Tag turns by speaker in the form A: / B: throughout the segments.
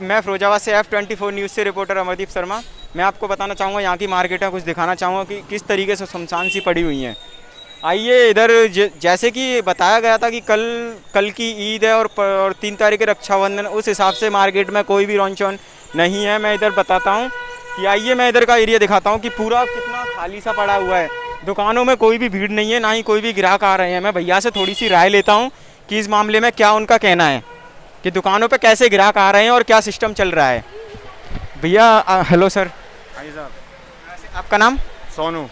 A: मैं फिरोजाबाद से F24 news से रिपोर्टर अमरदीप शर्मा। मैं आपको बताना चाहूँगा यहाँ की मार्केटें कुछ दिखाना चाहूँगा कि किस तरीके से सुनसान सी पड़ी हुई हैं। आइए इधर जैसे कि बताया गया था कि कल की ईद है और 3 तारीख रक्षाबंधन, उस हिसाब से मार्केट में कोई भी रौनक नहीं है। मैं इधर बताता हूँ कि आइए मैं इधर का एरिया दिखाता हूँ कि पूरा कितना खाली सा पड़ा हुआ है। दुकानों में कोई भी भीड़ नहीं है, ना ही कोई भी ग्राहक आ रहे हैं। मैं भैया से थोड़ी सी राय लेता हूँ कि इस मामले में क्या उनका कहना है कि दुकानों पे कैसे ग्राहक आ रहे हैं और क्या सिस्टम चल रहा है। भैया हेलो सर।
B: हाँ जी साहब।
A: आपका नाम?
B: सोनू।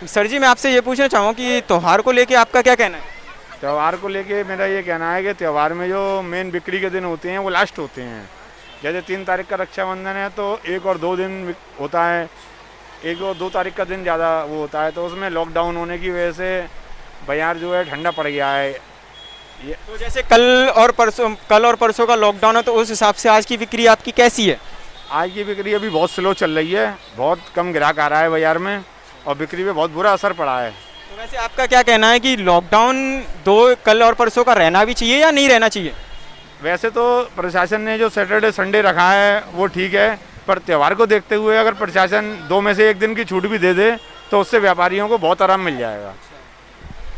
A: सर जी मैं आपसे ये पूछना चाहूँ कि त्यौहार को लेके आपका क्या कहना है?
B: त्यौहार को लेके मेरा ये कहना है कि त्यौहार में जो मेन बिक्री के दिन होते हैं वो लास्ट होते हैं। जैसे 3 तारीख का रक्षाबंधन है तो 1 और 2 दिन होता है, 1 और 2 तारीख का दिन ज़्यादा वो होता है, तो उसमें लॉकडाउन होने की वजह से बाजार जो है ठंडा पड़ गया है।
A: तो जैसे कल और परसों का लॉकडाउन है, तो उस हिसाब से आज की बिक्री आपकी कैसी है?
B: आज की बिक्री अभी बहुत स्लो चल रही है, बहुत कम ग्राहक आ रहा है बाज़ार में और बिक्री पे बहुत बुरा असर पड़ा है।
A: तो वैसे आपका क्या कहना है कि लॉकडाउन कल और परसों का रहना भी चाहिए या नहीं रहना चाहिए?
B: वैसे तो प्रशासन ने जो सैटरडे संडे रखा है वो ठीक है, पर त्यौहार को देखते हुए अगर प्रशासन 2 में से 1 दिन की छूट भी दे दे तो उससे व्यापारियों को बहुत आराम मिल जाएगा।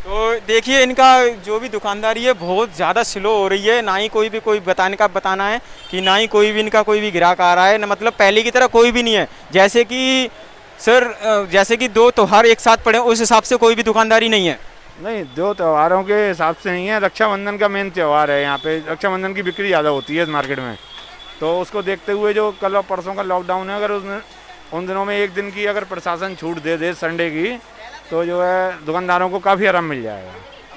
A: तो देखिए इनका जो भी दुकानदारी है बहुत ज़्यादा स्लो हो रही है, ना ही कोई बताना है कि ना ही कोई भी इनका कोई भी ग्राहक आ रहा है, ना मतलब पहले की तरह कोई भी नहीं है। जैसे कि सर जैसे कि 2 त्यौहार एक साथ पड़े उस हिसाब से कोई भी दुकानदारी नहीं है।
B: नहीं, 2 त्योहारों के हिसाब से नहीं है, रक्षाबंधन का मेन त्यौहार है। यहाँ पे रक्षाबंधन की बिक्री ज़्यादा होती है इस मार्केट में, तो उसको देखते हुए जो कल और परसों का लॉकडाउन है, अगर उन दिनों में 1 दिन की अगर प्रशासन छूट दे दे संडे की, तो जो है दुकानदारों को काफ़ी आराम मिल जाएगा।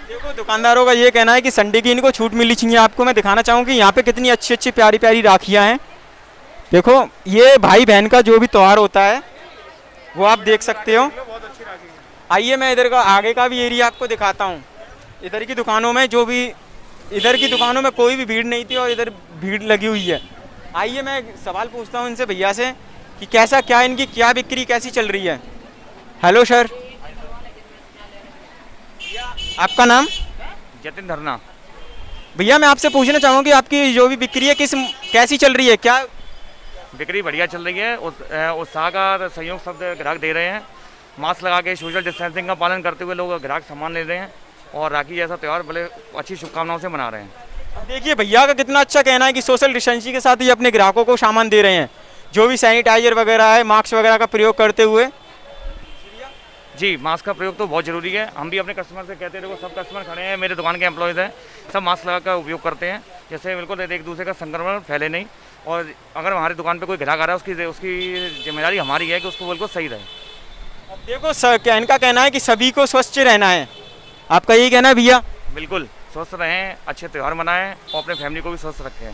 A: देखो दुकानदारों का ये कहना है कि संडे की इनको छूट मिलनी चाहिए। आपको मैं दिखाना चाहूँगी यहाँ पे कितनी अच्छी अच्छी प्यारी प्यारी राखियाँ हैं। देखो ये भाई बहन का जो भी त्यौहार होता है वो आप देख सकते हो। आइए मैं इधर का आगे का भी एरिया आपको दिखाता हूँ। इधर की दुकानों में कोई भी भीड़ नहीं थी और इधर भीड़ लगी हुई है। आइए मैं सवाल पूछता हूँ इनसे भैया से कि क्या इनकी क्या बिक्री कैसी चल रही है। हेलो सर, आपका नाम?
C: जतिन धरना।
A: भैया मैं आपसे पूछना चाहूँगा कि आपकी जो भी बिक्री है कैसी चल रही है? क्या
C: बिक्री बढ़िया चल रही है। उत्साह का सहयोग सब ग्राहक दे रहे हैं। मास्क लगा के सोशल डिस्टेंसिंग का पालन करते हुए लोग ग्राहक सामान ले रहे हैं और राखी जैसा त्यौहार बड़े अच्छी शुभकामनाओं से मना रहे हैं।
A: अब देखिए भैया का कितना अच्छा कहना है कि सोशल डिस्टेंसिंग के साथ ही अपने ग्राहकों को सामान दे रहे हैं, जो भी सैनिटाइजर वगैरह है, मास्क वगैरह का प्रयोग करते हुए।
C: जी, मास्क का प्रयोग तो बहुत ज़रूरी है। हम भी अपने कस्टमर से कहते हैं, देखो सब कस्टमर खड़े हैं, मेरे दुकान के एम्प्लॉयज़ हैं, सब मास्क लगा कर उपयोग करते हैं, जैसे बिल्कुल एक दूसरे का संक्रमण फैले नहीं। और अगर हमारी दुकान पे कोई ग्राहक आ रहा है उसकी जिम्मेदारी हमारी है कि उसको बिल्कुल सही रहे।
A: अब देखो इनका कहना है कि सभी को स्वस्थ रहना है, आपका यही कहना है भैया?
C: बिल्कुल स्वस्थ रहें, अच्छे त्यौहार मनाएं और अपने फैमिली को भी स्वस्थ रखें।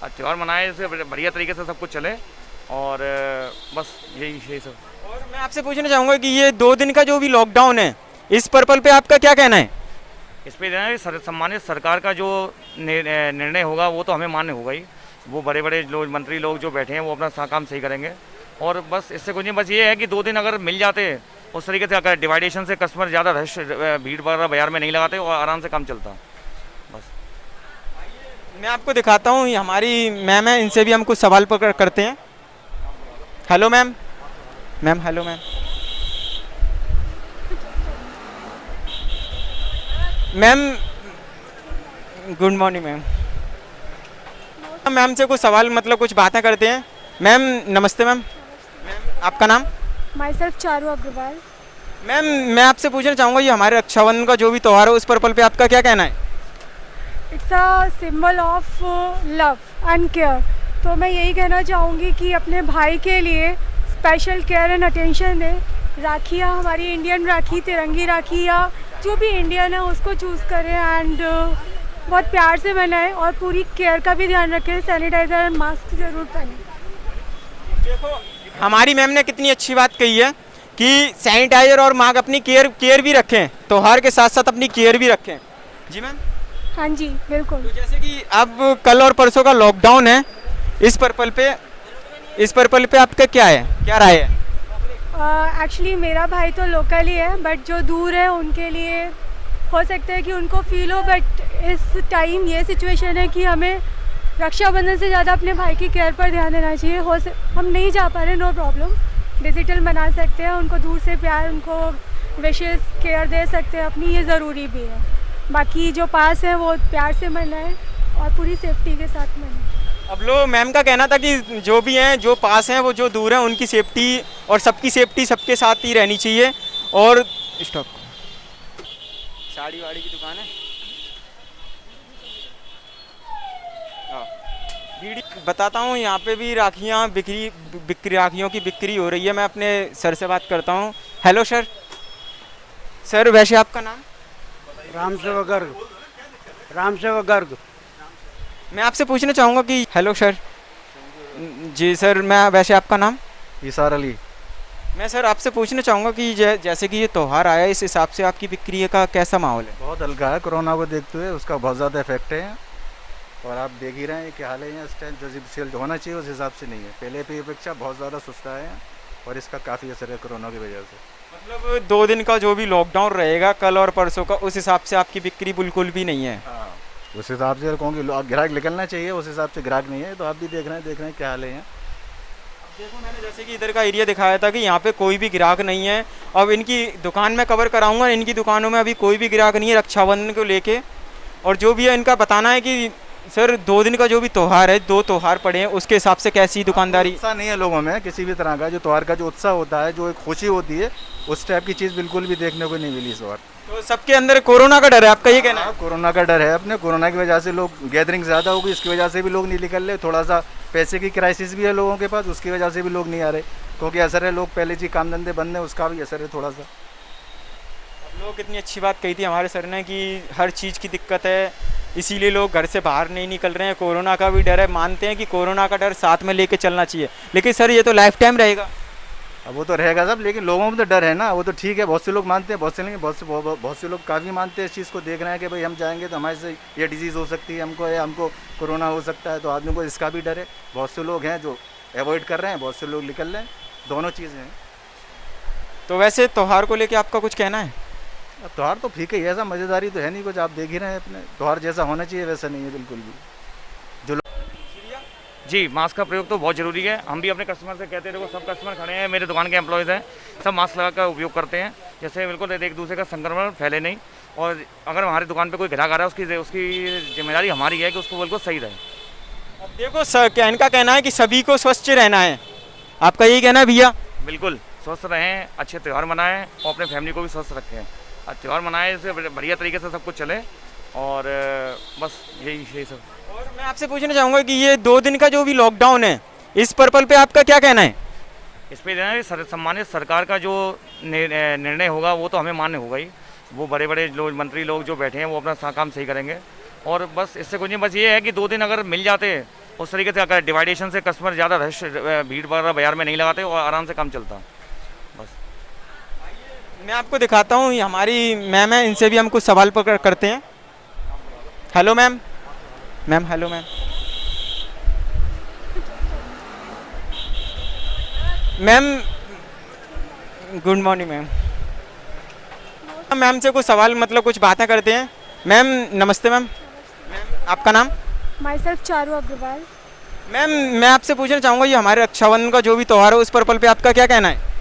C: और त्यौहार मनाएं इससे बढ़िया तरीके से सब कुछ चले और बस यही सब।
A: और मैं आपसे पूछना चाहूँगा कि ये 2 दिन का जो भी लॉकडाउन है, इस पर्पल पे आपका क्या कहना है?
C: इस पर सम्मानित सरकार का जो निर्णय होगा वो तो हमें मान्य होगा ही। वो बड़े बड़े लोग, मंत्री लोग जो बैठे हैं वो अपना काम सही करेंगे और बस इससे कुछ नहीं। बस ये है कि 2 दिन अगर मिल जाते उस तरीके से, अगर डिवाइडेशन से कस्टमर ज़्यादा रश भीड़ वगैरह बाजार में नहीं लगाते और आराम से काम चलता। बस
A: मैं आपको दिखाता हूँ, हमारी मैम है, इनसे भी हम कुछ सवाल करते हैं। Hello ma'am. Hello ma'am. Good morning ma'am. Ma'am से कुछ सवाल मतलब कुछ बातें करते हैं। मैम नमस्ते मैम। आपका नाम?
D: Myself Charu Agarwal.
A: Ma'am मैं आपसे पूछना चाहूँगा ये हमारे रक्षाबंधन का जो भी त्यौहार है उस पर्पल पे आपका क्या कहना है?
D: It's a symbol of love and care. तो मैं यही कहना चाहूँगी कि अपने भाई के लिए स्पेशल केयर एंड अटेंशन दें। राखियाँ हमारी इंडियन राखी, तिरंगी राखी या जो भी इंडियन है उसको चूज़ करें एंड बहुत प्यार से मनाएं और पूरी केयर का भी ध्यान रखें। सैनिटाइज़र एंड मास्क ज़रूर पहनें।
A: देखो हमारी मैम ने कितनी अच्छी बात कही है कि सैनिटाइजर और मास्क अपनी केयर भी रखें, त्यौहार के साथ साथ अपनी केयर भी रखें। जी मैम।
D: हाँ जी बिल्कुल।
A: तो जैसे कि अब कल और परसों का लॉकडाउन है, इस पर्पल पे आपका क्या राय है?
D: एक्चुअली मेरा भाई तो लोकल ही है, बट जो दूर है उनके लिए हो सकता है कि उनको फील हो, बट इस टाइम ये सिचुएशन है कि हमें रक्षाबंधन से ज़्यादा अपने भाई की केयर पर ध्यान देना चाहिए। हम नहीं जा पा रहे, नो प्रॉब्लम, डिजिटल मना सकते हैं, उनको दूर से प्यार, उनको विशेष केयर दे सकते हैं अपनी, ये ज़रूरी भी है। बाकी जो पास है वो प्यार से मनाएं और पूरी सेफ्टी के साथ मनाएं।
A: अब लो मैम का कहना था कि जो भी हैं, जो पास हैं, वो जो दूर हैं, उनकी सेफ्टी और सबकी सेफ्टी सबके साथ ही रहनी चाहिए। और स्टॉप, साड़ी वाड़ी की दुकान है, बताता हूँ। यहाँ पे भी राखियाँ बिक्री राखियों की बिक्री हो रही है। मैं अपने सर से बात करता हूँ। Hello sir. सर वैसे आपका नाम?
E: राम सेवक गर्ग। राम सेवक गर्ग।
A: मैं आपसे पूछना चाहूँगा कि हेलो सर। जी सर, मैं वैसे आपका नाम?
F: इसार अली।
A: मैं सर आपसे पूछना चाहूँगा कि जैसे कि ये त्यौहार आया, इस हिसाब से आपकी बिक्री का कैसा माहौल है?
F: बहुत हल्का है, कोरोना को देखते हुए उसका बहुत ज़्यादा इफेक्ट है। और आप देख ही रहे हैं क्या हाल है यहाँ इस टाइम। जो सेल होना चाहिए उस हिसाब से नहीं है, पहले की अपेक्षा बहुत ज़्यादा सुस्ता है और इसका काफ़ी असर है कोरोना की वजह से।
A: मतलब 2 दिन का जो भी लॉकडाउन रहेगा कल और परसों का, उस हिसाब से आपकी बिक्री बिल्कुल भी नहीं है?
F: हाँ, उस हिसाब से कहूँगी ग्राहक निकलना चाहिए, उस हिसाब से ग्राहक नहीं है। तो आप भी देख रहे हैं क्या हाल है यहाँ।
A: देखो मैंने जैसे कि इधर का एरिया दिखाया था कि यहाँ पे कोई भी ग्राहक नहीं है। अब इनकी दुकान में कवर कराऊंगा, इनकी दुकानों में अभी कोई भी ग्राहक नहीं है रक्षाबंधन को लेके। और जो भी है इनका बताना है कि सर 2 दिन का जो भी त्यौहार है, 2 त्यौहार पड़े हैं, उसके हिसाब से कैसी दुकानदारी?
F: उत्साह नहीं है लोगों में किसी भी तरह का। जो त्यौहार का जो उत्साह होता है, जो एक खुशी होती है, उस टाइप की चीज़ बिल्कुल भी देखने को नहीं मिली इस बार।
A: तो सबके अंदर कोरोना का डर है, आपका ये कहना है?
F: कोरोना का डर है। अपने कोरोना की वजह से लोग गैदरिंग ज़्यादा होगी, इसकी वजह से भी लोग नहीं निकल रहे। थोड़ा सा पैसे की क्राइसिस भी है लोगों के पास, उसकी वजह से भी लोग नहीं आ रहे, क्योंकि असर है लोग पहले जी काम धंधे बंद है, उसका भी असर है थोड़ा सा।
A: लोग कितनी अच्छी बात कही थी हमारे सर ने कि हर चीज़ की दिक्कत है, इसीलिए लोग घर से बाहर नहीं निकल रहे हैं। कोरोना का भी डर है, मानते हैं कि कोरोना का डर साथ में लेके चलना चाहिए, लेकिन सर ये तो लाइफ टाइम रहेगा।
F: अब वो तो रहेगा सब, लेकिन लोगों में तो डर है ना। वो तो ठीक है, बहुत से लोग मानते हैं, बहुत से नहीं, बहुत से लोग काफ़ी मानते हैं इस चीज़ को, देख रहे हैं कि भाई हम जाएंगे तो हमारे से ये डिजीज़ हो सकती है हमको, या हमको कोरोना हो सकता है। तो आदमी को इसका भी डर है। बहुत से लोग हैं जो अवॉइड कर रहे हैं, बहुत से लोग निकल रहे हैं, दोनों चीज़ें हैं।
A: तो वैसे त्यौहार को लेके आपका कुछ कहना है?
F: अब त्यौहार तो ठीक है, ऐसा मज़ेदारी तो है नहीं कुछ, आप देख ही रहे हैं अपने। त्यौहार जैसा होना चाहिए वैसा नहीं है बिल्कुल भी।
C: जी, मास्क का प्रयोग तो बहुत ज़रूरी है। हम भी अपने कस्टमर से कहते हैं, देखो सब कस्टमर खड़े हैं, मेरे दुकान के एम्प्लॉयज़ हैं, सब मास्क लगा कर उपयोग करते हैं, जैसे बिल्कुल एक दूसरे का संक्रमण फैले नहीं। और अगर हमारी दुकान पे कोई ग्राहक आ रहा है, उसकी जिम्मेदारी हमारी है कि उसको बिल्कुल सही रहे।
A: अब देखो सर, इनका कहना है कि सभी को स्वस्थ रहना है, आपका यही कहना है भैया?
C: बिल्कुल स्वस्थ रहें, अच्छे त्यौहार मनाएं और अपने फैमिली को भी स्वस्थ रखें। त्यौहार मनाएं, इससे बढ़िया तरीके से सब कुछ चले, और बस यही सब।
A: और मैं आपसे पूछना चाहूँगा कि ये 2 दिन का जो भी लॉकडाउन है, इस पर्पल पे आपका क्या कहना है?
C: इस पर सम्मानित सरकार का जो निर्णय होगा वो तो हमें मान्य होगा ही। वो बड़े बड़े लोग, मंत्री लोग जो बैठे हैं, वो अपना काम सही करेंगे। और बस इससे कुछ नहीं, बस ये है कि 2 दिन अगर मिल जाते उस तरीके से, अगर डिवाइडेशन से कस्टमर ज़्यादा रश, भीड़ वगैरह बाजार में नहीं लगाते और आराम से काम चलता। बस
A: मैं आपको दिखाता हूँ, हमारी मैम है, इनसे भी हम कुछ सवाल करते हैं। Hello ma'am. Ma'am hello ma'am. Ma'am good morning ma'am. Ma'am से कुछ सवाल, मतलब कुछ बातें करते हैं। मैम नमस्ते मैम। मैम आपका नाम?
D: Myself Charu Agarwal.
A: Ma'am मैं आपसे पूछना चाहूँगा, ये हमारे रक्षाबंधन का जो भी त्यौहार है, उस पर्पल पे आपका क्या कहना है?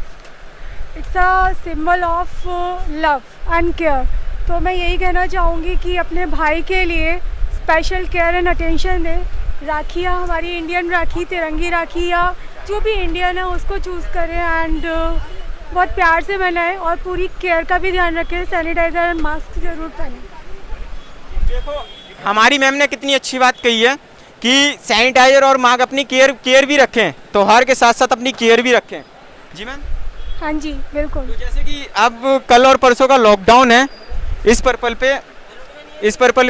D: It's a symbol of love and care. तो मैं यही कहना चाहूँगी कि अपने भाई के लिए स्पेशल केयर एंड अटेंशन दें। राखियाँ, हमारी इंडियन राखी, तिरंगी राखी, या जो भी इंडियन है उसको चूज़ करें एंड बहुत प्यार से मनाएं और पूरी केयर का भी ध्यान रखें। सैनिटाइज़र एंड मास्क ज़रूर पहनें।
A: देखो हमारी मैम ने कितनी अच्छी बात कही है कि सैनिटाइजर और मास्क अपनी केयर भी रखें, त्यौहार के साथ साथ अपनी केयर भी रखें। जी मैम।
D: हाँ जी बिल्कुल।
A: तो जैसे कि अब कल और परसों का लॉकडाउन है, इस पर्पल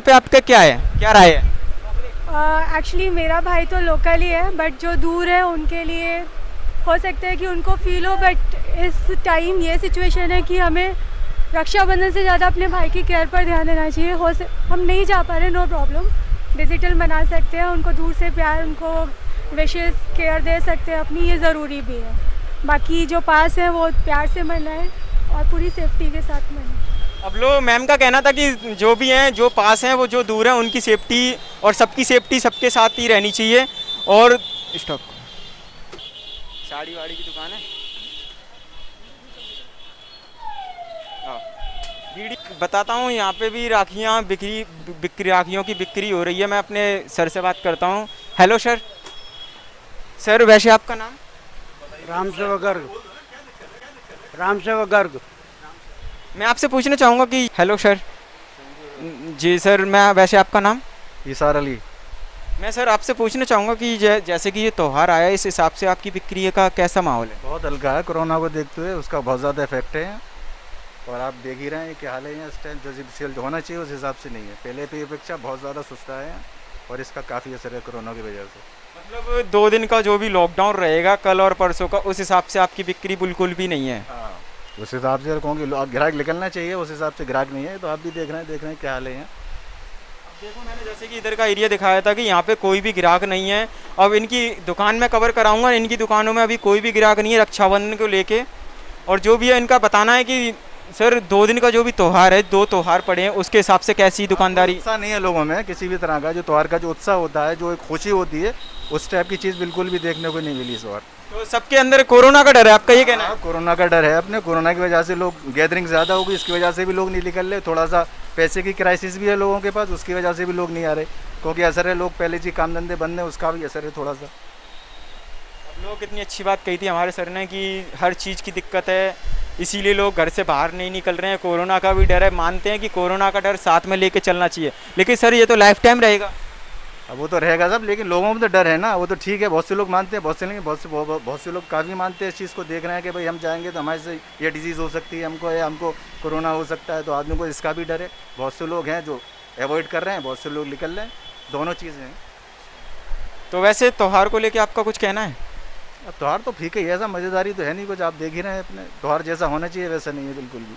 A: पे आपका क्या है, क्या राय है?
D: एक्चुअली मेरा भाई तो लोकल ही है, बट जो दूर है उनके लिए हो सकता है कि उनको फील हो, बट इस टाइम ये सिचुएशन है कि हमें रक्षाबंधन से ज़्यादा अपने भाई की केयर पर ध्यान देना चाहिए। हम नहीं जा पा रहे, नो प्रॉब्लम, डिजिटल मना सकते हैं, उनको दूर से प्यार, उनको विशेष केयर दे सकते हैं अपनी, ये ज़रूरी भी है। बाकी जो पास है वो प्यार से मनाएं और पूरी सेफ्टी के साथ मनाएं।
A: अब लो मैम का कहना था कि जो भी हैं जो पास हैं वो जो दूर हैं उनकी सेफ्टी और सबकी सेफ्टी सबके साथ ही रहनी चाहिए। और स्टॉप साड़ी वाड़ी की दुकान है। हाँ, बताता हूँ यहाँ पे भी राखियाँ बिक्री राखियों की बिक्री हो रही है। मैं अपने सर से बात करता हूँ। Hello sir. सर वैसे आपका नाम?
E: राम सेवक गर्ग, राम सेवक गर्ग।
A: मैं आपसे पूछना चाहूँगा कि हेलो सर। जी सर, मैं वैसे आपका नाम?
F: ईसार अली।
A: मैं सर आपसे पूछना चाहूँगा कि जैसे कि ये त्यौहार आया है, इस हिसाब से आपकी बिक्री का कैसा माहौल है?
F: बहुत हल्का है, कोरोना को देखते हुए उसका बहुत ज़्यादा इफेक्ट है। और आप देख ही रहे हैं कि हाल है इस टाइम जो सेल होना चाहिए उस हिसाब से नहीं है, पहले की अपेक्षा बहुत ज़्यादा सुस्ता है और इसका काफ़ी असर है कोरोना की वजह से।
A: मतलब 2 दिन का जो भी लॉकडाउन रहेगा कल और परसों का, उस हिसाब से आपकी बिक्री बिल्कुल भी नहीं है?
F: हाँ, उस हिसाब से कहूँगी ग्राहक निकलना चाहिए, उस हिसाब से ग्राहक नहीं है। तो आप भी देख रहे हैं क्या हाल है।
A: देखो मैंने जैसे कि इधर का एरिया दिखाया था कि यहाँ पे कोई भी ग्राहक नहीं है। अब इनकी दुकान में कवर कराऊंगा, इनकी दुकानों में अभी कोई भी ग्राहक नहीं है रक्षाबंधन को लेके। और जो भी है इनका बताना है कि सर 2 दिन का जो भी त्यौहार है, 2 त्यौहार पड़े हैं, उसके हिसाब से कैसी दुकानदारी?
F: उत्साह नहीं है लोगों में किसी भी तरह का। जो त्यौहार का जो उत्साह होता है, जो एक खुशी होती है, उस टाइप की चीज़ बिल्कुल भी देखने को नहीं मिली इस बार।
A: तो सबके अंदर कोरोना का डर है, आपका ये कहना है?
F: कोरोना का डर है। अपने कोरोना की वजह से लोग गैदरिंग ज़्यादा होगी, इसकी वजह से भी लोग नहीं निकल रहे। थोड़ा सा पैसे की क्राइसिस भी है लोगों के पास, उसकी वजह से भी लोग नहीं आ रहे, क्योंकि असर है लोग पहले जी काम धंधे बंद है, उसका भी असर है थोड़ा सा।
A: लोग कितनी अच्छी बात कही थी हमारे सर ने कि हर चीज़ की दिक्कत है, इसीलिए लोग घर से बाहर नहीं निकल रहे हैं। कोरोना का भी डर है, मानते हैं कि कोरोना का डर साथ में लेके चलना चाहिए, लेकिन सर ये तो लाइफ टाइम रहेगा।
F: अब वो तो रहेगा सब, लेकिन लोगों में तो डर है ना। वो तो ठीक है, बहुत से लोग मानते हैं, बहुत से नहीं, बहुत से लोग काफ़ी मानते हैं इस चीज़ को, देख रहे हैं कि भाई हम जाएंगे तो हमारे से ये डिजीज़ हो सकती है, हमको कोरोना हो सकता है। तो आदमी को इसका भी डर है। बहुत से लोग हैं जो अवॉइड कर रहे हैं, बहुत से लोग निकल रहे हैं, दोनों चीज़ें हैं।
A: तो वैसे त्यौहार को लेके आपका कुछ कहना है?
F: अब त्यौहार तो ठीक है, ऐसा मज़ेदारी तो है नहीं कुछ। आप देख ही रहे हैं, अपने त्यौहार जैसा होना चाहिए वैसा नहीं है बिल्कुल भी।